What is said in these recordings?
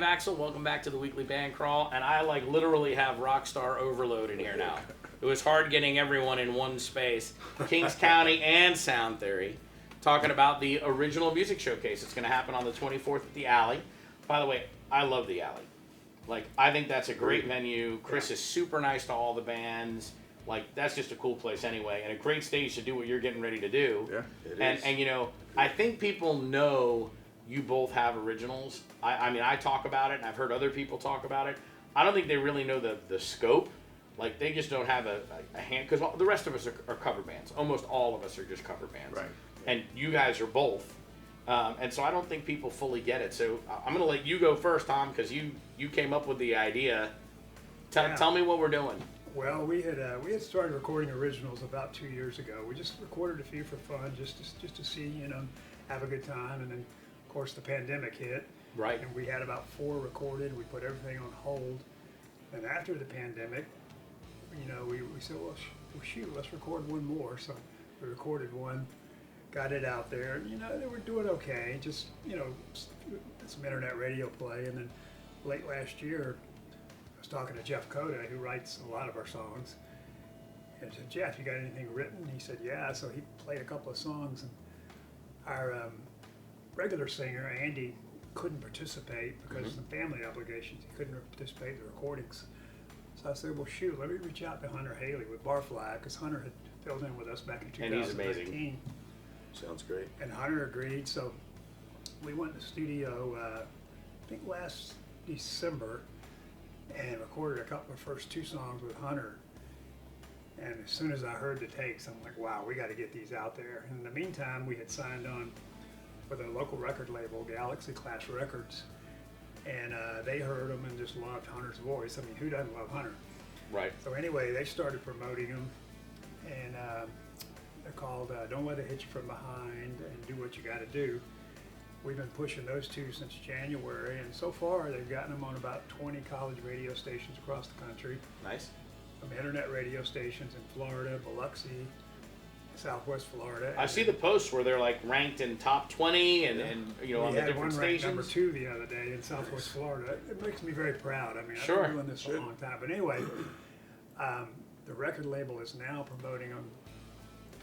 Dave Axel. Welcome back to the Weekly Band Crawl. And I literally have Rockstar Overload in here now. It was hard getting everyone in one space. Kings County and Sound Theory talking about the original music showcase. It's going to happen on the 24th at the Alley. By the way, I love the Alley. I think that's a great venue. Chris is super nice to all the bands. That's just a cool place anyway, and a great stage to do what you're getting ready to do. Yeah, it is. And I think people know you both have originals. I mean, I talk about it, and I've heard other people talk about it. I don't think they really know the scope. They just don't have a hand, because the rest of us are cover bands. Almost all of us are just cover bands. Right. And you guys are both. And so I don't think people fully get it. So I'm going to let you go first, Tom, because you came up with the idea. Tell me what we're doing. Well, we had started recording originals about 2 years ago. We just recorded a few for fun, just to see, have a good time. And then, of course, the pandemic hit. Right. And we had about 4 recorded. We put everything on hold. And after the pandemic, we said, well, shoot, let's record one more. So we recorded one, got it out there. And, they were doing okay. Just, some internet radio play. And then late last year, I was talking to Jeff Coda, who writes a lot of our songs. And I said, Jeff, you got anything written? He said, yeah. So he played a couple of songs. And our regular singer, Andy, couldn't participate because of some family obligations. He couldn't participate in the recordings. So I said, well, shoot, let me reach out to Hunter Haley with Barfly, because Hunter had filled in with us back in 2019. And he's amazing. Sounds great. And Hunter agreed. So we went to the studio, I think last December, and recorded a couple of first 2 songs with Hunter. And as soon as I heard the takes, I'm like, wow, we got to get these out there. And in the meantime, we had signed on with a local record label, Galaxy Class Records. And they heard them and just loved Hunter's voice. I mean, who doesn't love Hunter? Right. So anyway, they started promoting them. And they're called Don't Let It Hit You From Behind and Do What You Got to Do. We've been pushing those 2 since January, and so far they've gotten them on about 20 college radio stations across the country. Nice. Some internet radio stations in Florida, Biloxi, Southwest Florida. I see the posts where they're ranked in top 20 and on the different we had one ranked stations. number 2 the other day in Southwest Florida. It makes me very proud. I mean, Sure. I've been doing this a long time. But anyway, the record label is now promoting them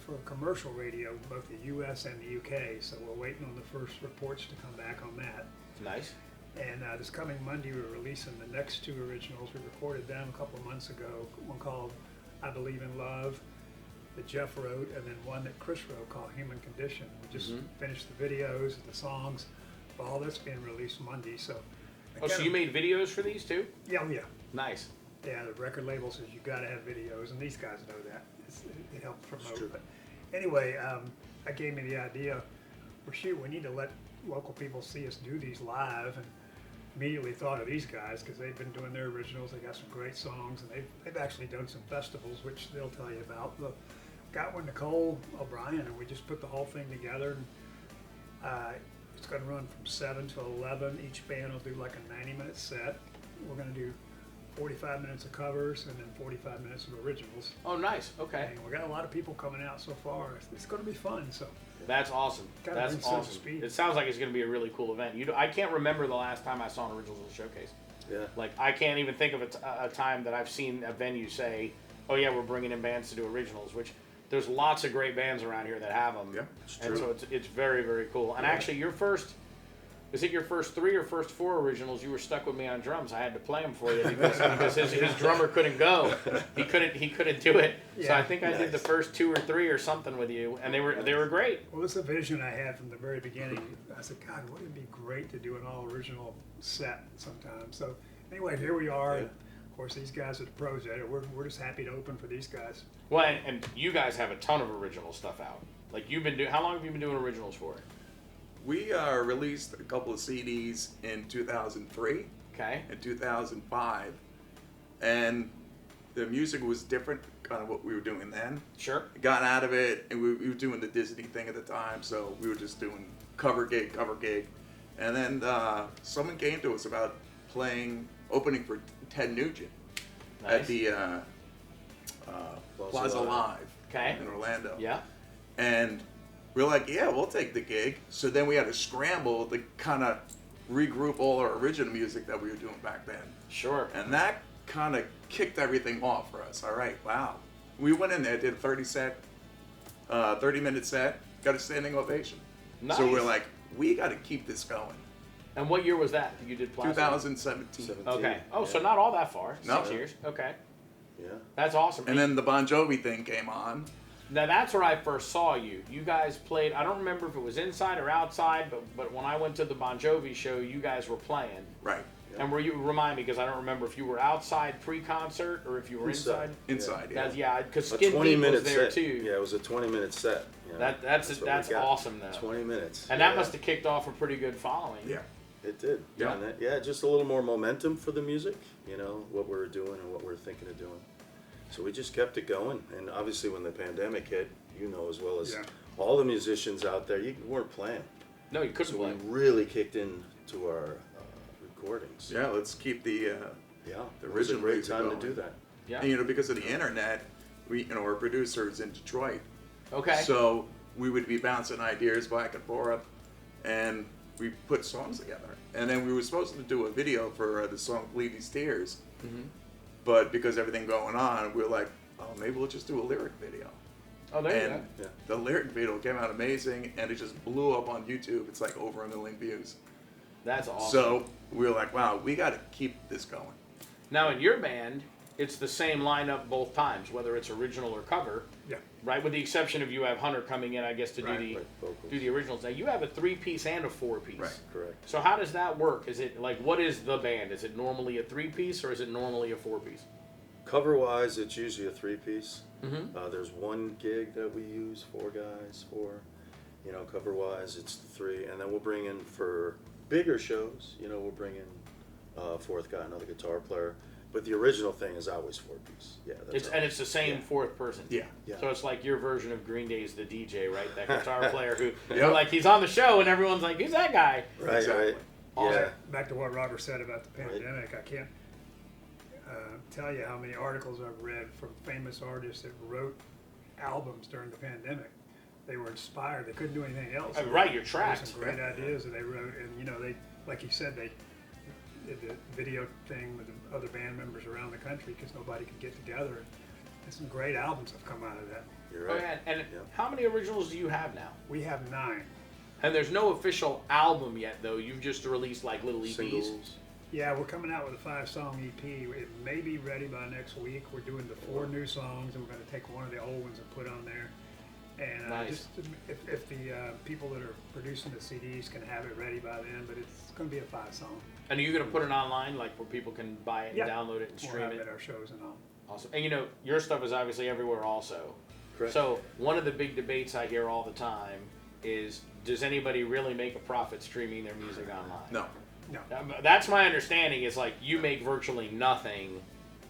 for commercial radio, both the U.S. and the U.K. So we're waiting on the first reports to come back on that. Nice. And this coming Monday, we're releasing the next 2 originals. We recorded them a couple of months ago. One called I Believe in Love that Jeff wrote, and then one that Chris wrote called Human Condition. We just finished the videos, the songs. All that's being released Monday. So So you made videos for these too? Yeah, yeah. Nice. Yeah, the record label says you got to have videos, and these guys know that. It helps promote. But anyway, that gave me the idea. Well, shoot, we need to let local people see us do these live, and immediately thought of these guys because they've been doing their originals. They got some great songs, and they've actually done some festivals, which they'll tell you about. Got one, Nicole O'Brien, and we just put the whole thing together. And, it's going to run from 7 to 11. Each band will do a 90-minute set. We're going to do 45 minutes of covers and then 45 minutes of originals. Oh, nice. Okay. And we got a lot of people coming out so far. It's going to be fun. So that's awesome. That's awesome. It sounds like it's going to be a really cool event. I can't remember the last time I saw an originals at a showcase. Yeah. I can't even think of a time that I've seen a venue say, "Oh yeah, we're bringing in bands to do originals." Which there's lots of great bands around here that have them. Yeah, it's true. And so it's very, very cool. And actually, your first 3 or first 4 originals? You were stuck with me on drums. I had to play them for you because his drummer couldn't go. He couldn't do it. So I think I did the first 2 or 3 or something with you, and they were great. Well, it's a vision I had from the very beginning. I said, God, wouldn't it be great to do an all original set sometime? So anyway, here we are. Yeah. Of course, these guys are the pros at it. We're just happy to open for these guys. Well, and you guys have a ton of original stuff out. How long have you been doing originals for? We released a couple of CDs in 2003 Okay. and 2005, and the music was different, kind of what we were doing then. Sure. Got out of it, and we were doing the Disney thing at the time, so we were just doing cover gig, and then someone came to us about opening for Ted Nugent at the Plaza Live in Orlando. Yeah. And we're like, yeah, we'll take the gig. So then we had to scramble to kind of regroup all our original music that we were doing back then. Sure. And that kind of kicked everything off for us. All right, wow. We went in there, did a 30-minute set, got a standing ovation. Nice. So we're like, we got to keep this going. And what year was that you did Plaza? 2017. Okay. Oh, so Yeah. not all that far. No. 6 years. Okay. Yeah. That's awesome. And then the Bon Jovi thing came on. Now that's where I first saw you. You guys played. I don't remember if it was inside or outside, but when I went to the Bon Jovi show, you guys were playing. Right. And were you remind me because I don't remember if you were outside pre-concert or if you were inside. Inside, yeah. That's yeah, because A Skin Deep was 20-minute there set. too. Yeah, it was a 20-minute set. You know, That's what we got. awesome though. 20 minutes. And that must have kicked off a pretty good following. Yeah. It did. Yeah. And that, just a little more momentum for the music, you know, what we were doing and what we were thinking of doing. So we just kept it going. And obviously when the pandemic hit, you know as well as Yeah. all the musicians out there, you weren't playing. No, you couldn't So play. we really kicked into our recordings. Yeah, let's keep the Yeah. The It was a original great music time going. to do that. Yeah. and, because of the internet, our producers in Detroit. Okay. So we would be bouncing ideas back and forth, and we put songs together. And then we were supposed to do a video for the song "Bleed These Tears," but because everything going on, we were like, oh, maybe we'll just do a lyric video. Oh, there you And go. Yeah. the lyric video came out amazing, and it just blew up on YouTube. It's like over 1 million views. That's awesome. So we were like, wow, we got to keep this going. Now in your band, it's the same lineup both times, whether it's original or cover, Yeah. right? With the exception of you have Hunter coming in, I guess, to Right, do right, vocals. the originals. Now you have a 3-piece and a 4-piece. Right. Correct. So how does that work? Is it like what is the band? Is it normally a 3-piece or is it normally a 4-piece? Cover-wise, it's usually a 3-piece. Mm-hmm. There's one gig that we use 4 guys for. You know, cover-wise, it's 3. And then we'll bring in for bigger shows, we'll bring in a 4th guy, another guitar player. But the original thing is always 4-piece. Yeah, that's It's the same Yeah. 4th person. Yeah. Yeah. So it's like your version of Green Day's the DJ, right? That guitar player who, Yep. like, he's on the show and everyone's like, who's that guy? Right, Exactly. right. Awesome. Yeah. Back to what Robert said about the Right. pandemic, I can't tell you how many articles I've read from famous artists that wrote albums during the pandemic. They were inspired. They couldn't do anything else. Right, you're There were trapped. some great ideas that they wrote, and they, like you said, they did the video thing with the other band members around the country because nobody could get together. And some great albums have come out of that. You're Oh, right. yeah. And Yeah. how many originals do you have now? We have 9. And there's no official album yet, though. You've just released like little EPs. Singles. Yeah, we're coming out with a 5-song EP. It may be ready by next week. We're doing the 4 new songs, and we're going to take one of the old ones and put on there. And Nice. just if the people that are producing the CDs can have it ready by then, but it's going to be a 5-song. And are you going to put it online, like where people can buy it and Yeah. download it and We'll stream have it it? at our shows and all. Awesome. And your stuff is obviously everywhere also. Correct. So one of the big debates I hear all the time is, does anybody really make a profit streaming their music online? No. No. That's my understanding, is like you make virtually nothing,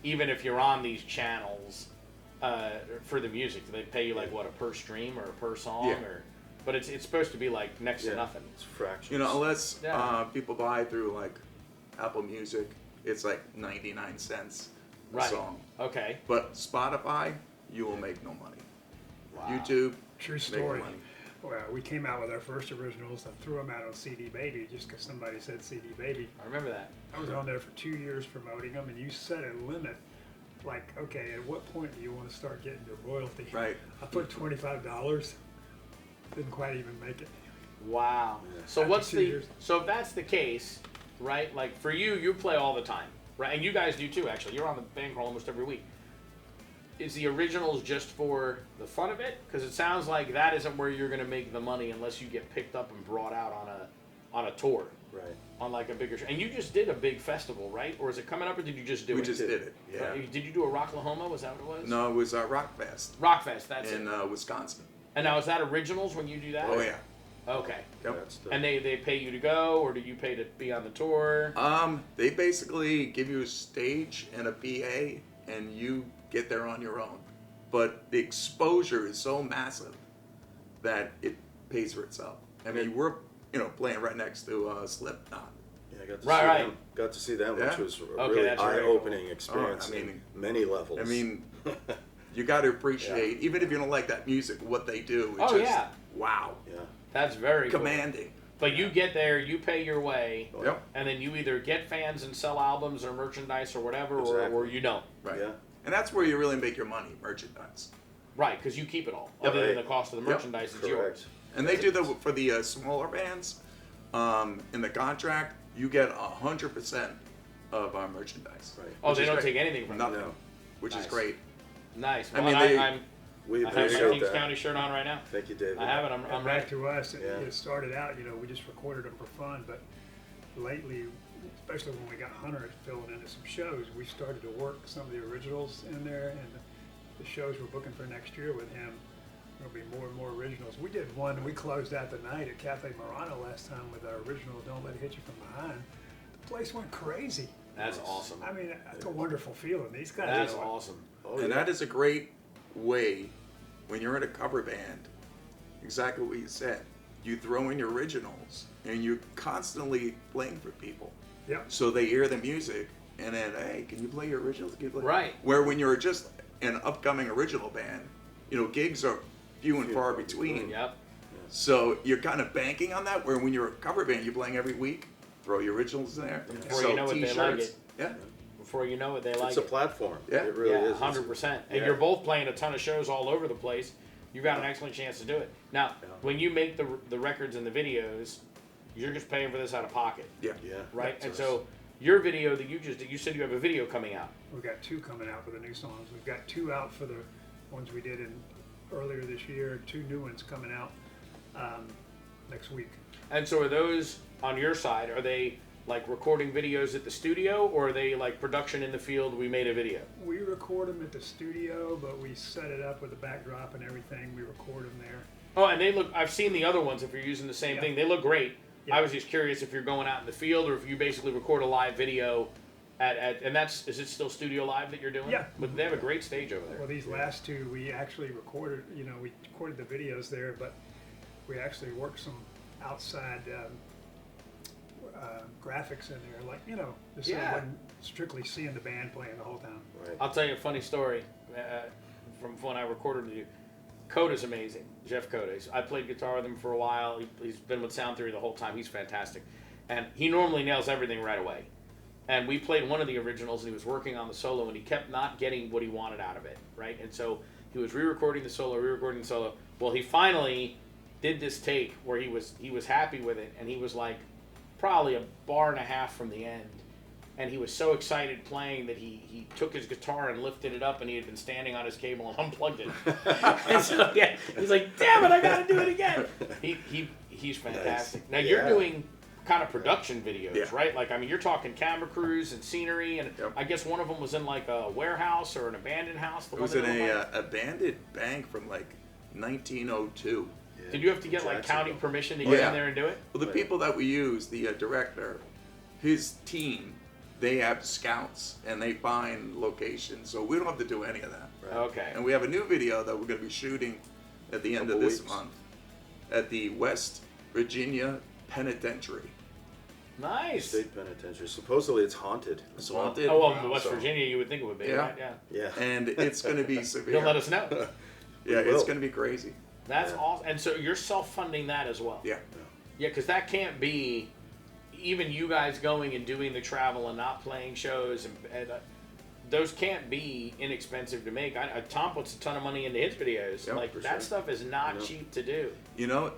even if you're on these channels for the music. Do they pay you like what, a per stream or a per song? Yeah. But it's supposed to be like next Yeah. to nothing. It's fractions. Unless Yeah. people buy through like Apple Music, it's like 99 cents a Right. song. Okay. But Spotify, you will make no money. Wow. YouTube, True make story. money. Well, we came out with our first originals. I threw them out on CD Baby just because somebody said CD Baby. I remember that. I was on there for 2 years promoting them, and you set a limit. Like, okay, at what point do you want to start getting your royalty? Right. I put $25. Didn't quite even make it. Wow. Yeah. So After what's 2 the years. so if that's the case, right? Like for you play all the time, right? And you guys do too. Actually, you're on the bankroll almost every week. Is the originals just for the fun of it? Because it sounds like that isn't where you're going to make the money unless you get picked up and brought out on a tour, Right. on like a bigger. And you just did a big festival, right? Or is it coming up, or did you just do We it? just did it. Yeah. Did you do a Rocklahoma? Was that what it was? No, it was Rockfest Rockfest. That's in it. Wisconsin. And now is that originals when you do that? Oh yeah. Okay. Yep. That's the, And they pay you to go, or do you pay to be on the tour? They basically give you a stage and a PA, and you get there on your own. But the exposure is so massive that it pays for itself. I mean, we're playing right next to Slipknot. yeah, I got to Right, see right. them. Got to see them, Yeah. which was a Okay, really that's very eye-opening cool. experience. Oh, I mean- in many levels. I mean, you got to appreciate, even if you don't like that music, what they do. It's Oh, just, yeah. wow, yeah. That's very cool. commanding. But you get there, you pay your way, Yep. and then you either get fans and sell albums or merchandise or whatever, Exactly. or you don't. Right. Yeah. And that's where you really make your money, merchandise. Right, because you keep it all. Yep. Other than Right. the cost of the Yep. merchandise, it's Correct. yours. And they do that for the smaller bands. In the contract, you get 100% of our merchandise. Right. Oh, Which they is don't great. take anything from it. Nothing. No. Which Nice. is great. Nice. I Well, mean, We I have my appreciate Kings that. County shirt on right now. Thank you, David. I have it. I'm And ready. back to us, Yeah. it started out, we just recorded them for fun, but lately, especially when we got Hunter filling into some shows, we started to work some of the originals in there, and the shows we're booking for next year with him, there'll be more and more originals. We did one, we closed out the night at Cafe Murano last time with our original Don't Let It Hit You From Behind. The place went crazy. That's awesome. I mean, that's a wonderful feeling. These guys That's are awesome. Oh, And yeah. that is a great way when you're in a cover band, exactly what you said. You throw in your originals and you're constantly playing for people. Yep. So they hear the music and then, hey, can you play your originals? Can you play? Right. Where when you're just an upcoming original band, gigs are few and Few far and far between. between. Yep. So you're kind of banking on that, where when you're a cover band, you're playing every week, throw your originals in there, Before sell you know it, they like t-shirts. it. Yeah. Before you know it, they like It's a it. platform. Yeah. It really Yeah, is. 100%. And Yeah. you're both playing a ton of shows all over the place. You've got an excellent chance to do it. Now, Yeah. when you make the records and the videos, you're just paying for this out of pocket, Yeah. Yeah. right? That's And us. so your video that you just did, you said you have a video coming out. We've got 2 coming out for the new songs. We've got 2 out for the ones we did earlier this year, 2 new ones coming out next week. And so are those on your side, are they like recording videos at the studio, or are they like production in the field, we made a video? We record them at the studio, but we set it up with a backdrop and everything. We record them there. Oh, and they look, I've seen the other ones, if you're using the same Yeah. thing, they look great. Yeah. I was just curious if you're going out in the field or if you basically record a live video and is it still Studio Live that you're doing? Yeah. But they have a great stage over there. Well, these last 2, we actually recorded, we recorded the videos there, but we actually worked some outside graphics in there, like, just so Yeah. I wasn't strictly seeing the band playing the whole time. Right. I'll tell you a funny story from when I recorded with you. Coda's amazing, Jeff Coda. I played guitar with him for a while. He's been with Sound Theory the whole time. He's fantastic. And he normally nails everything right away. And we played one of the originals, and he was working on the solo, and he kept not getting what he wanted out of it, right? And so he was re-recording the solo. Well, he finally did this take where he was happy with it, and he was like probably a bar and a half from the end. And he was so excited playing that he took his guitar and lifted it up, and he had been standing on his cable and unplugged it. And so yeah, he's like, "Damn it, I got to do it again." He's fantastic. Now you're Yeah. doing kind of production videos, Yeah. right? Like, I mean, you're talking camera crews and scenery, and Yep. I guess one of them was in like a warehouse or an abandoned house. The It one was that in looked like- a abandoned bank from like 1902. Yeah. Did you have to get like county Jacksonville. permission to Oh, get yeah. in there and do it? Well, the Right. people that we use, the director, his team, they have scouts and they find locations, so we don't have to do any of that. Right. Okay. And we have a new video that we're going to be shooting at the end of Couple this weeks. month at the West Virginia Penitentiary. Nice. State penitentiary. Supposedly it's haunted. It's as well. haunted. Oh well, West So- Virginia, you would think it would be, Yeah. right? Yeah. Yeah. And it's going to be severe. You'll let us know. Yeah, We it's will. going to be crazy. That's Yeah. awesome. And so you're self-funding that as well. Yeah. Yeah, because that can't be even you guys going and doing the travel and not playing shows and those can't be inexpensive to make. Tom puts a ton of money into his videos. Yep, like for that sure. stuff is not No. cheap to do.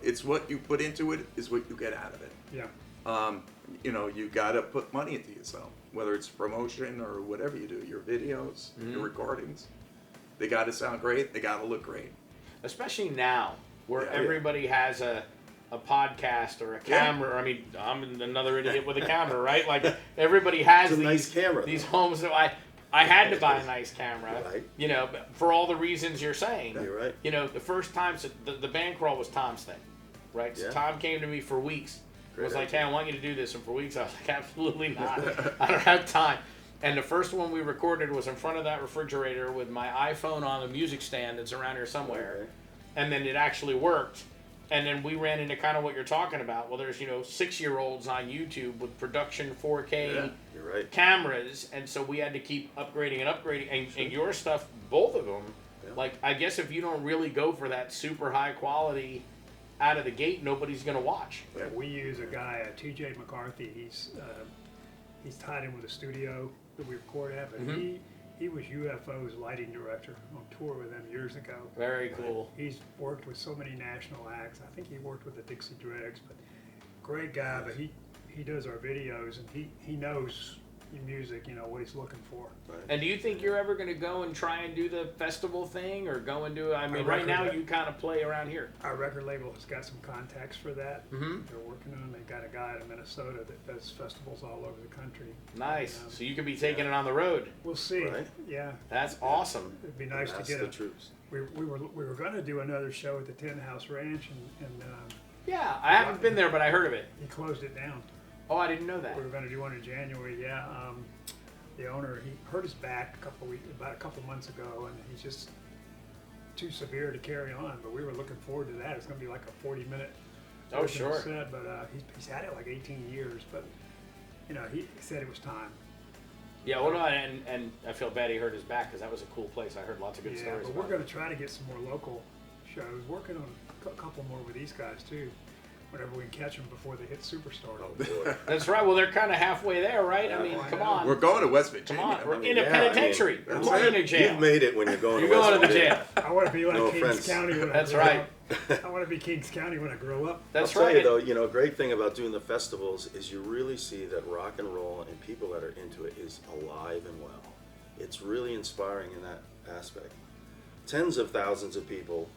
It's what you put into it is what you get out of it. Yeah. You got to put money into yourself, whether it's promotion or whatever you do, your videos, Mm-hmm. your recordings. They got to sound great. They got to look great. Especially now where Yeah. everybody has a podcast or a camera. I mean, I'm another idiot with a camera, right? Like everybody has It's a these nice camera, these though. homes. So I had to buy a nice camera, Right. but for all the reasons you're saying. You're right. The first time, so the band crawl was Tom's thing, right? So Yeah. Tom came to me for weeks. Great was like, idea. "Hey, I want you to do this," and for weeks I was like, "Absolutely not. I don't have time." And the first one we recorded was in front of that refrigerator with my iPhone on the music stand that's around here somewhere, Okay. and then it actually worked. And then we ran into kind of what you're talking about. Well, there's 6-year-olds on YouTube with production 4K Yeah. You're right. cameras, and so we had to keep upgrading. And your stuff, both of them, Yeah. like I guess if you don't really go for that super high quality, out of the gate, nobody's going to watch. Yeah. We use a guy, T.J. McCarthy. He's tied in with a studio that we record at, but he was UFO's lighting director on tour with them years ago. Very cool. He's worked with so many national acts. I think he worked with the Dixie Dregs, but great guy. But he does our videos, and he knows your music, what he's looking for. Right. And do you think you're ever going to go and try and do the festival thing, or go and do? I mean, right record now label. you kind of play around here. Our record label has got some contacts for that. Mhm. They're working on. They got a guy out of Minnesota that does festivals all over the country. Nice. And, So you could be taking it on the road. we'll see. Right. Yeah, That's awesome. it'd be nice to That's get the a. troops. We were going to do another show at the Tin House Ranch, and Yeah, I haven't been there, but I heard of it. he closed it down. Oh, I didn't know that. We were going to do one in January. Yeah, the owner, he hurt his back about a couple months ago, and he's just too severe to carry on. But we were looking forward to that. It's going to be like a 40-minute. Oh, sure. Set, but he's had it like 18 years. But he said it was time. Yeah, well, no, and I feel bad he hurt his back because that was a cool place. I heard lots of good Yeah, stories but about we're going to try to get some more local shows. Working on a couple more with these guys too. Whenever we can catch them before they hit Superstar. Oh, boy. That's right. Well, they're kind of halfway there, right? I Yeah, mean, I come know. on. We're going to West Come Virginia. on. We're I mean, in a yeah, I mean, penitentiary. that's We're going it. to jail. You've made it when you're going You're to West going to Virginia. jail. I want to be like No Kings offense. County when That's I grow right. up. I want to be Kings County when I grow up. That's I'll tell right. you though, a great thing about doing the festivals is you really see that rock and roll and people that are into it is alive and well. It's really inspiring in that aspect. Tens of thousands of people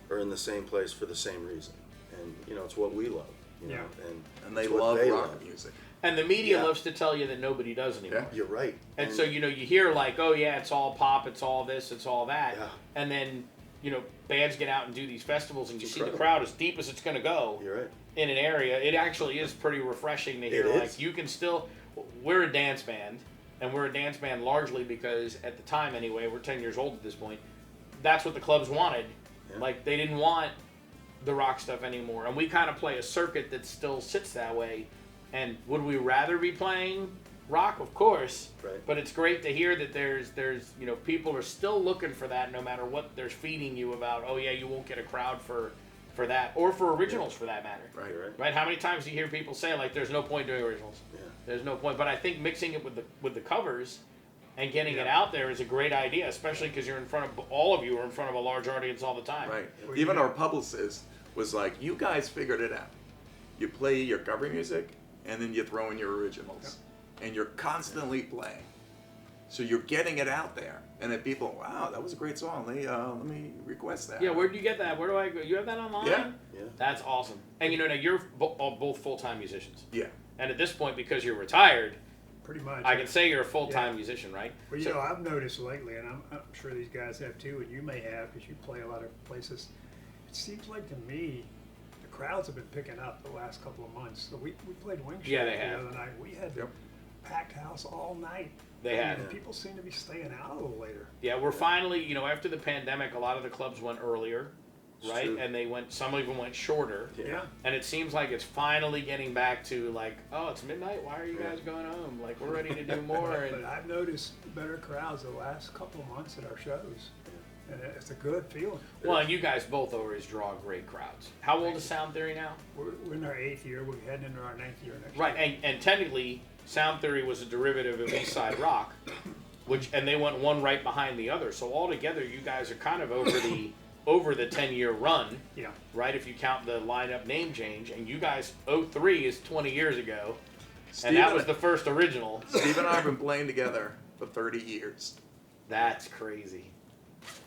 are in the same place for the same reason, and it's what we love. Yeah. And they it's what love they rock love. music. And the media Yeah. loves to tell you that nobody does anymore. Yeah. You're right. And so, you hear like, oh, yeah, it's all pop, it's all this, it's all that. Yeah. And then, bands get out and do these festivals and you It's see the incredible. crowd as deep as it's going to go You're right. in an area. It actually is pretty refreshing to hear. It Like, is. you can still, we're a dance band, and we're a dance band largely because at the time anyway, we're 10 years old at this point, that's what the clubs wanted. Yeah. Like, they didn't want the rock stuff anymore. And we kind of play a circuit that still sits that way. And would we rather be playing rock? Of course. Right. But it's great to hear that there's people are still looking for that no matter what they're feeding you about. Oh yeah, you won't get a crowd for that, or for originals for that matter. Right. You're right. Right? How many times do you hear people say like there's no point doing originals? Yeah. There's no point. But I think mixing it with the covers and getting it Yeah. out there is a great idea, especially because you're in front of all of you are in front of a large audience all the time. Right. Well, Even you- our publicist was like, "You guys figured it out. You play your cover music, and then you throw in your originals, and you're constantly playing. So you're getting it out there, and then people, wow, that was a great song. Let me request that." Yeah, where do you get that? Where do I go? You have that online? Yeah. Yeah. That's awesome. And now you're both full-time musicians. Yeah. And at this point, because you're retired, Pretty much. I can say you're a full-time musician, right? Well, So- I've noticed lately, and I'm sure these guys have too, and you may have because you play a lot of places. It seems like to me, the crowds have been picking up the last couple of months. So we played Wing Shack Yeah, they the have. other night. We had Yep. packed house all night. They have. And people seem to be staying out a little later. Yeah, we're finally, after the pandemic, a lot of the clubs went earlier, It's right? true. And some even went shorter. Yeah. And it seems like it's finally getting back to like, oh, it's midnight. Why are you guys going home? Like, we're ready to do more. But And I've noticed better crowds the last couple of months at our shows. And it's a good feeling. well, and you guys both always draw great crowds. How old is Sound Theory now? We're in our 8th year. We're heading into our 9th year next Right, year. and technically, Sound Theory was a derivative of East Side Rock, and they went one right behind the other. So altogether, you guys are kind of over the 10-year run, Yeah. right? If you count the lineup name change, and you guys 03 is 20 years ago, and that was the first original. Steve and I have been playing together for 30 years. That's crazy.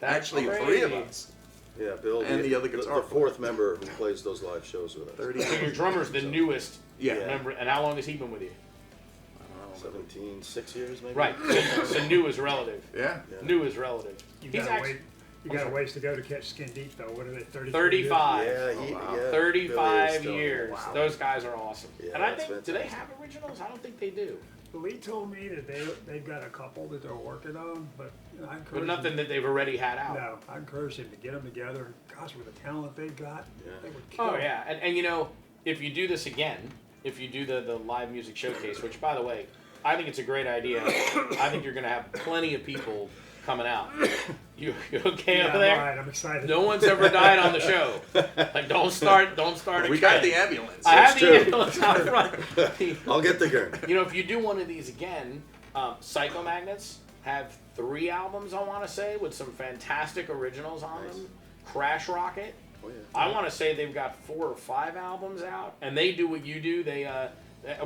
That's Actually, crazy. 3 of us. Yeah, Bill. And the other guitar The fourth member who plays those live shows with us. 30 So your years. drummer's the newest Yeah. member, and how long has he been with you? 6 years maybe. Right. So new is relative. Yeah. Yeah. New is relative. You He's got actually a ways to go to catch Skin Deep, though. What are they, 30? 35. Yeah, Oh, wow. yeah. 35 Billy is still- years. Wow. Those guys are awesome. Yeah, and I that's think, do they fantastic. have originals? I don't think they do. Lee told me that they've got a couple that they're working on, but I encourage But nothing them, that they've already had out. No, I encourage them to get them together. Gosh, with the talent they've got, Yeah. they would kill Oh, it. yeah. And if you do this again, if you do the live music showcase, which, by the way, I think it's a great idea. I think you're going to have plenty of people coming out. You okay Yeah, over I'm there? all right, I'm excited. No one's ever died on the show. Like, don't start a We got trend. the ambulance. I have That's the true. ambulance out front. I'll get the gurney. You know, if you do one of these again, Psycho Magnets have 3 albums, I want to say, with some fantastic originals on Nice. them. Crash Rocket. Oh, yeah. I want to say they've got 4 or 5 albums out, and they do what you do.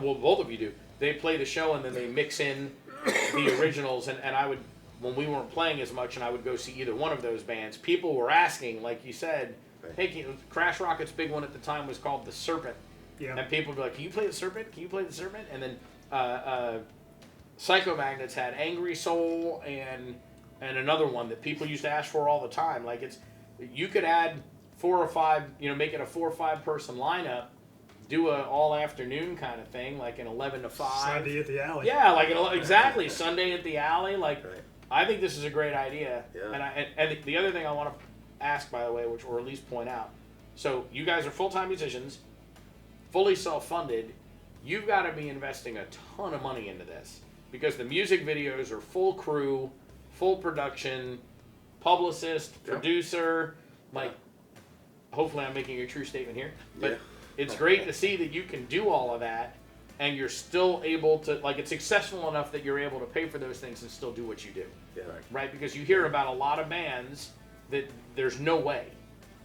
Well, both of you do. They play the show and then they mix in the originals. And I would, when we weren't playing as much, and I would go see either one of those bands. People were asking, like you said, Right. hey, Crash Rocket's big one at the time was called The Serpent. Yeah. And people would be like, can you play The Serpent? Can you play The Serpent? And then Psycho Magnets had Angry Soul and another one that people used to ask for all the time. Like, you could add 4 or 5, make it a 4 or 5 person lineup, do a all afternoon kind of thing, like an 11 to 5. Sunday at the alley. Yeah, like exactly Sunday at the alley. Like, Right. I think this is a great idea. Yeah. And the other thing I want to ask, by the way, or at least point out, so you guys are full-time musicians, fully self-funded. You've got to be investing a ton of money into this because the music videos are full crew, full production, publicist, Yeah. producer. Like, hopefully, I'm making a true statement here, but Yeah. it's great to see that you can do all of that. And you're still able to, like, it's successful enough that you're able to pay for those things and still do what you do, Yeah. right? Because you hear about a lot of bands that there's no way,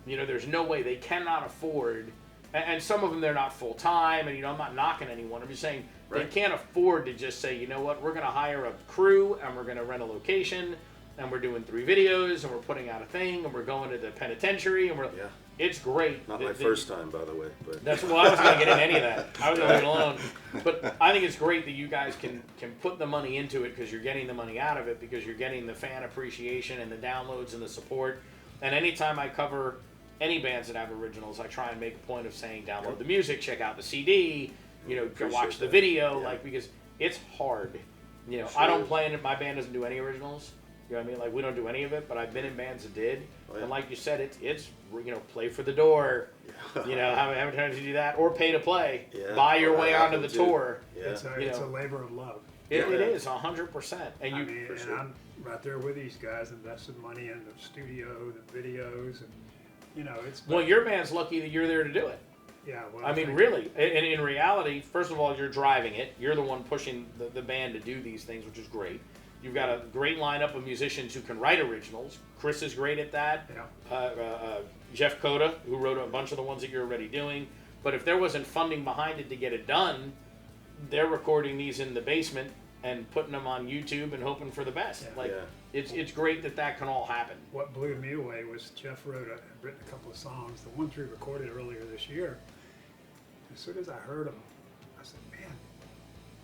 there's no way they cannot afford, and some of them they're not full time, and I'm not knocking anyone. I'm just saying they Right. can't afford to just say, you know what, we're going to hire a crew and we're going to rent a location and we're doing 3 videos and we're putting out a thing and we're going to the penitentiary and Yeah. it's great. Not that- my that- first time, by the way. But That's I was going to get into any of that. I was going to leave it alone. But I think it's great that you guys can put the money into it because you're getting the money out of it because you're getting the fan appreciation and the downloads and the support. And anytime I cover any bands that have originals, I try and make a point of saying download the music, check out the CD, go Appreciate watch the that. video, Yeah. because it's hard. Sure I don't is. play in it. My band doesn't do any originals. You know what I mean? Like, we don't do any of it, but I've been in bands that did. Oh, yeah. And like you said, it's play for the door. How many times do you do that? Or pay to play. Yeah. Buy your Oh, way that onto the happened, too. tour. Yeah. It's a labor of love. It Yeah. is 100%. And I you, mean, for and sure. I'm right there with these guys, invested money in the studio, the videos, and it's. well, your band's lucky that you're there to do it. Yeah. Well, I mean, think- really. And in reality, first of all, you're driving it. You're the one pushing the band to do these things, which is great. You've got a great lineup of musicians who can write originals. Chris is great at that. Yeah. Jeff Coda, who wrote a bunch of the ones that you're already doing. But if there wasn't funding behind it to get it done, they're recording these in the basement and putting them on YouTube and hoping for the best. Yeah. Like, Yeah. it's great that can all happen. What blew me away was Jeff had written a couple of songs. The ones we recorded earlier this year. As soon as I heard them, I said, "Man,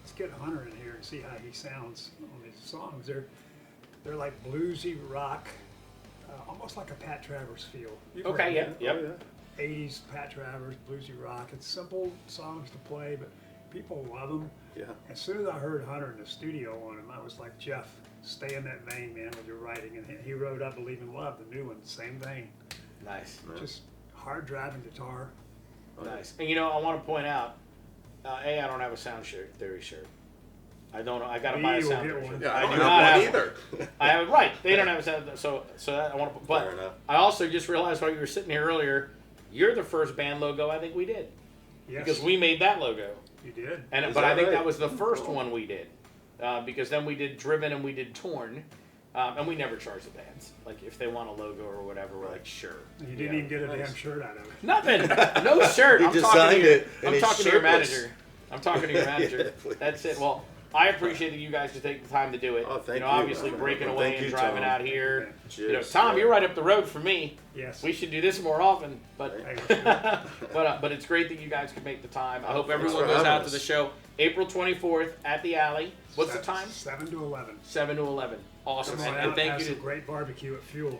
let's get Hunter in here and see how he sounds on these songs. They're like bluesy rock, almost like a Pat Travers feel. You've heard Okay, of yeah, it. yep. Oh, 80s Pat Travers, bluesy rock. It's simple songs to play, but people love them. Yeah. As soon as I heard Hunter in the studio on him, I was like, Jeff, stay in that vein, man, with your writing. And he wrote I Believe in Love, the new one, same vein. Nice. Yeah. Just hard driving guitar. Oh, yeah. Nice. And I want to point out, I don't have a sound theory shirt. I don't know. I got to buy a We will sound get theory one. shirt. Yeah, I do don't not have one have either. I have right. They don't have a sound. So that I want to. Fair But enough. I also just realized while you were sitting here earlier, you're the first band logo I think we did Yes, because we made that logo. you did. And Is but I that think right? that was the first Cool. one we did, because then we did Driven and we did Torn, and we never charge the bands. Like if they want a logo or whatever, we're like sure. You didn't even get a damn Nice. shirt out of it. Nothing, no shirt. He I'm just talking signed to your, it, and I'm he's talking to your shirtless. manager. I'm talking to your manager. Yeah, please. That's it. Well, I appreciate that you guys to take the time to do it. Oh, thank you. Obviously Well, breaking thank away you, and driving Tom. out here. Cheers. Tom, Yeah. you're right up the road from me. Yes. We should do this more often, but Hey, let's do it. but it's great that you guys could make the time. I hope Thanks everyone for goes having out to us. the show April 24th at the Alley. What's the time? 7 to 11. 7 to 11. Awesome. Come on And out and thank have you some to. great barbecue at Fuel.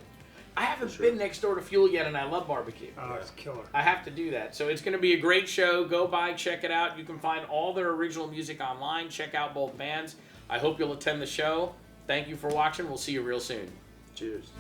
I haven't For sure. been next door to Fuel yet, and I love barbecue. Oh, it's killer. I have to do that. So it's going to be a great show. Go by, check it out. You can find all their original music online. Check out both bands. I hope you'll attend the show. Thank you for watching. We'll see you real soon. Cheers.